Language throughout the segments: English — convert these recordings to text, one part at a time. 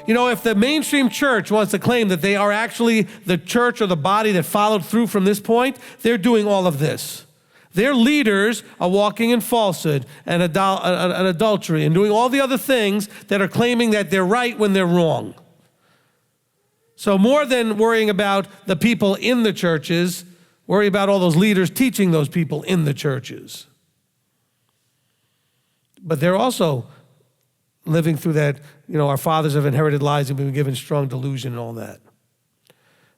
You know, if the mainstream church wants to claim that they are actually the church or the body that followed through from this point, they're doing all of this. Their leaders are walking in falsehood and adultery and doing all the other things that are claiming that they're right when they're wrong. So more than worrying about the people in the churches, worry about all those leaders teaching those people in the churches. But they're also living through that, our fathers have inherited lies and been given strong delusion and all that.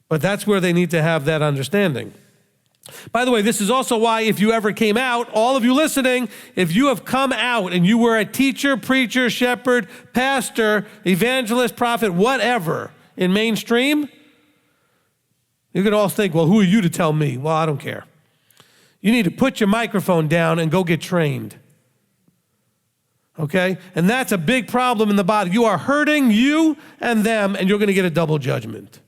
But that's where they need to have that understanding. By the way, this is also why if you ever came out, all of you listening, if you have come out and you were a teacher, preacher, shepherd, pastor, evangelist, prophet, whatever in mainstream, you could all think, well, who are you to tell me? Well, I don't care. You need to put your microphone down and go get trained. Okay? And that's a big problem in the body. You are hurting you and them, and you're going to get a double judgment.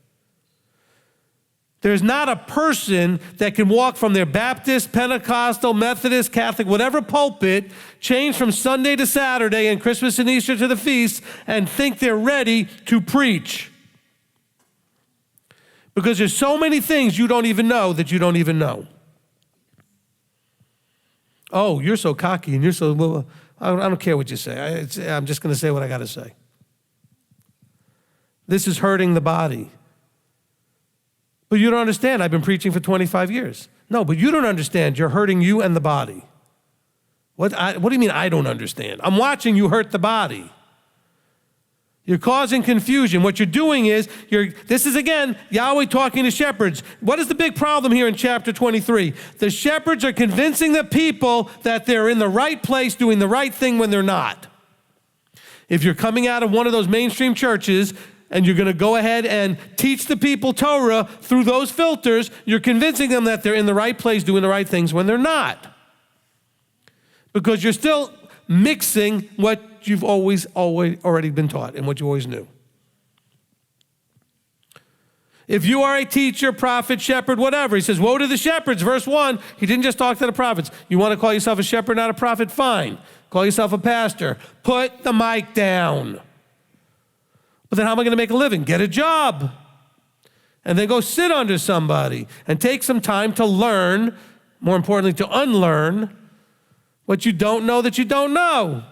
There's not a person that can walk from their Baptist, Pentecostal, Methodist, Catholic, whatever pulpit, change from Sunday to Saturday and Christmas and Easter to the feast, and think they're ready to preach. Because there's so many things you don't even know that you don't even know. Oh, you're so cocky and you're so, well, I don't care what you say. I'm just going to say what I got to say. This is hurting the body. But you don't understand. I've been preaching for 25 years. No, but you don't understand. You're hurting you and the body. What do you mean I don't understand? I'm watching you hurt the body. You're causing confusion. What you're doing is, this is again, Yahweh talking to shepherds. What is the big problem here in chapter 23? The shepherds are convincing the people that they're in the right place, doing the right thing when they're not. If you're coming out of one of those mainstream churches, and you're going to go ahead and teach the people Torah through those filters, you're convincing them that they're in the right place doing the right things when they're not. Because you're still mixing what you've always already been taught and what you always knew. If you are a teacher, prophet, shepherd, whatever, he says, woe to the shepherds, verse 1. He didn't just talk to the prophets. You want to call yourself a shepherd, not a prophet? Fine. Call yourself a pastor. Put the mic down. But then how am I going to make a living? Get a job. And then go sit under somebody and take some time to learn, more importantly, to unlearn what you don't know that you don't know.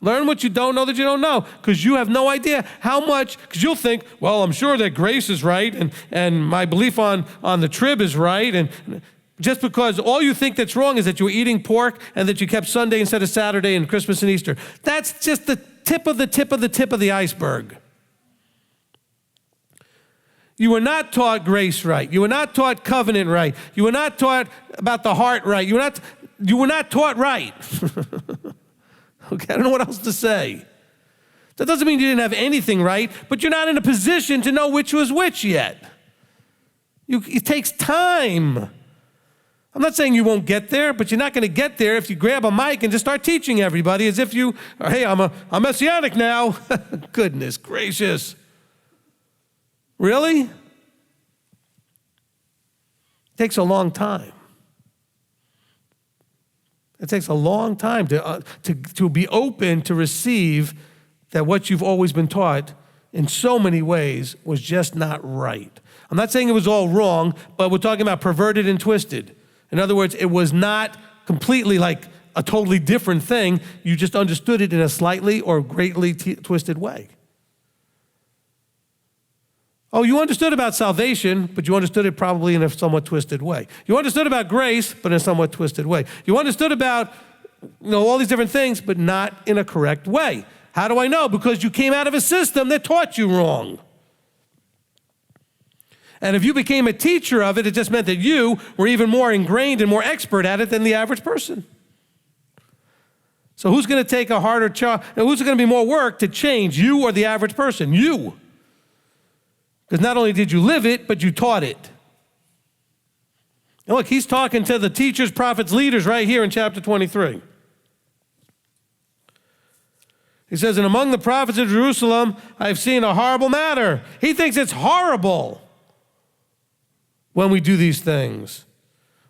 Learn what you don't know that you don't know, because you have no idea how much, because you'll think, well, I'm sure that grace is right and my belief on the trib is right. And just because all you think that's wrong is that you were eating pork and that you kept Sunday instead of Saturday and Christmas and Easter. That's just the tip of the tip of the tip of the iceberg. You were not taught grace right. You were not taught covenant right. You were not taught about the heart right. You were not taught right. Okay, I don't know what else to say. That doesn't mean you didn't have anything right, but you're not in a position to know which was which yet. It takes time. I'm not saying you won't get there, but you're not going to get there if you grab a mic and just start teaching everybody as if hey, I'm Messianic now. Goodness gracious. Really? It takes a long time. It takes a long time to be open to receive that what you've always been taught in so many ways was just not right. I'm not saying it was all wrong, but we're talking about perverted and twisted. In other words, it was not completely like a totally different thing. You just understood it in a slightly or greatly twisted way. Oh, you understood about salvation, but you understood it probably in a somewhat twisted way. You understood about grace, but in a somewhat twisted way. You understood about, all these different things, but not in a correct way. How do I know? Because you came out of a system that taught you wrong. And if you became a teacher of it, it just meant that you were even more ingrained and more expert at it than the average person. So who's going to take a harder charge? Who's going to be more work to change, you or the average person? You. Because not only did you live it, but you taught it. And look, he's talking to the teachers, prophets, leaders right here in chapter 23. He says, and among the prophets of Jerusalem, I've seen a horrible matter. He thinks it's horrible when we do these things.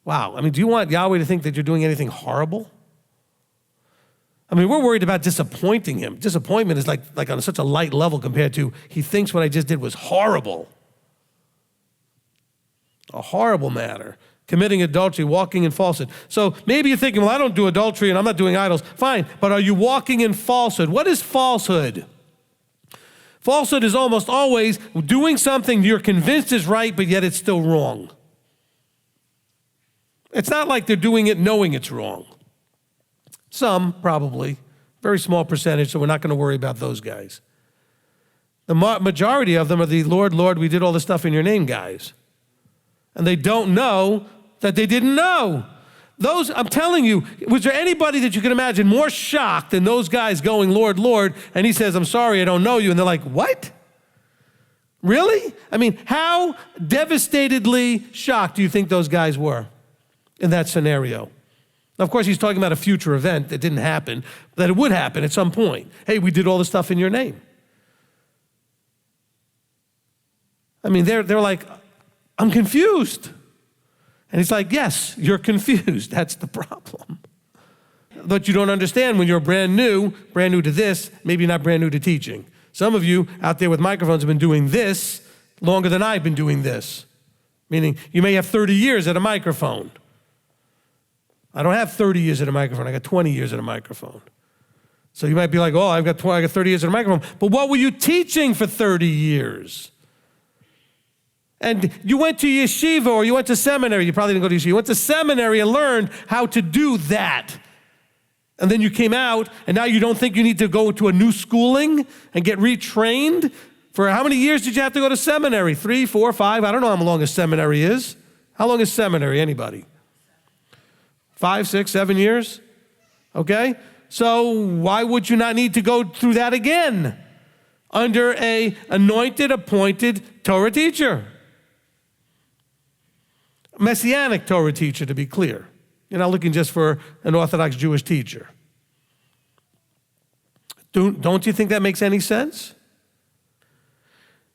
Wow, do you want Yahweh to think that you're doing anything horrible? I mean, we're worried about disappointing him. Disappointment is like on such a light level compared to he thinks what I just did was horrible. A horrible matter. Committing adultery, walking in falsehood. So maybe you're thinking, well, I don't do adultery and I'm not doing idols. Fine, but are you walking in falsehood? What is falsehood? Falsehood is almost always doing something you're convinced is right, but yet it's still wrong. It's not like they're doing it knowing it's wrong. Some, probably. Very small percentage, so we're not going to worry about those guys. The majority of them are the Lord, Lord, we did all this stuff in your name guys. And they don't know that they didn't know. Those, I'm telling you, was there anybody that you can imagine more shocked than those guys going, Lord, Lord, and he says, I'm sorry, I don't know you. And they're like, what? Really? I mean, how devastatedly shocked do you think those guys were in that scenario? Now, of course, he's talking about a future event that didn't happen, that it would happen at some point. Hey, we did all this stuff in your name. I mean, they're like, I'm confused. And he's like, yes, you're confused. That's the problem. But you don't understand when you're brand new to this, maybe not brand new to teaching. Some of you out there with microphones have been doing this longer than I've been doing this. Meaning you may have 30 years at a microphone. I don't have 30 years at a microphone. I got 20 years at a microphone. So you might be like, oh, I got 30 years at a microphone. But what were you teaching for 30 years? And you went to yeshiva or you went to seminary. You probably didn't go to yeshiva. You went to seminary and learned how to do that. And then you came out, and now you don't think you need to go to a new schooling and get retrained? For how many years did you have to go to seminary? 3, 4, 5? I don't know how long a seminary is. How long is seminary, anybody? 5, 6, 7 years? Okay? So why would you not need to go through that again under a anointed, appointed Torah teacher? Messianic Torah teacher, to be clear. You're not looking just for an Orthodox Jewish teacher. Don't you think that makes any sense?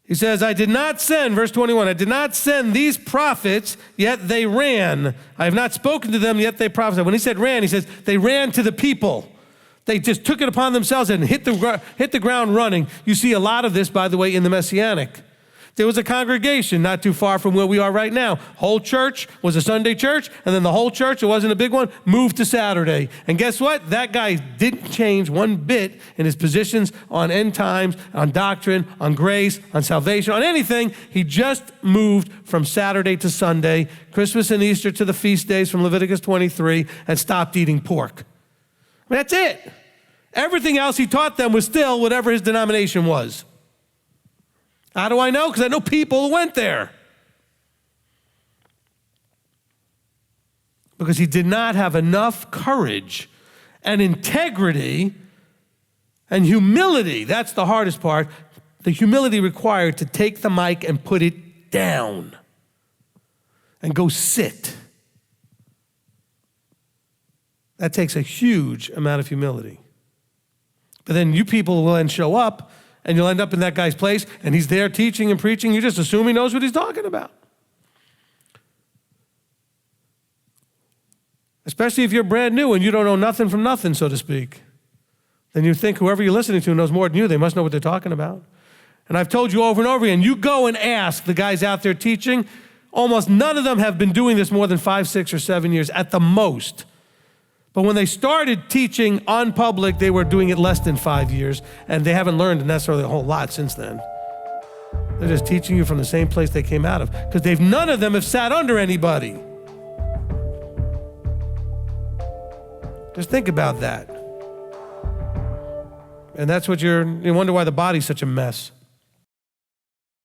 He says, I did not send, verse 21, I did not send these prophets, yet they ran. I have not spoken to them, yet they prophesied. When he said ran, he says they ran to the people. They just took it upon themselves and hit the ground running. You see a lot of this, by the way, in the Messianic. There was a congregation not too far from where we are right now. Whole church was a Sunday church, and then the whole church, it wasn't a big one, moved to Saturday. And guess what? That guy didn't change one bit in his positions on end times, on doctrine, on grace, on salvation, on anything. He just moved from Saturday to Sunday, Christmas and Easter to the feast days from Leviticus 23, and stopped eating pork. I mean, that's it. Everything else he taught them was still whatever his denomination was. How do I know? Because I know people who went there. Because he did not have enough courage and integrity and humility. That's the hardest part. The humility required to take the mic and put it down and go sit. That takes a huge amount of humility. But then you people will then show up and you'll end up in that guy's place, and he's there teaching and preaching. You just assume he knows what he's talking about. Especially if you're brand new and you don't know nothing from nothing, so to speak. Then you think whoever you're listening to knows more than you. They must know what they're talking about. And I've told you over and over again, you go and ask the guys out there teaching, almost none of them have been doing this more than 5, 6, or 7 years at the most. But when they started teaching on public, they were doing it less than 5 years, and they haven't learned necessarily a whole lot since then. They're just teaching you from the same place they came out of, because none of them have sat under anybody. Just think about that. And that's what you wonder why the body's such a mess.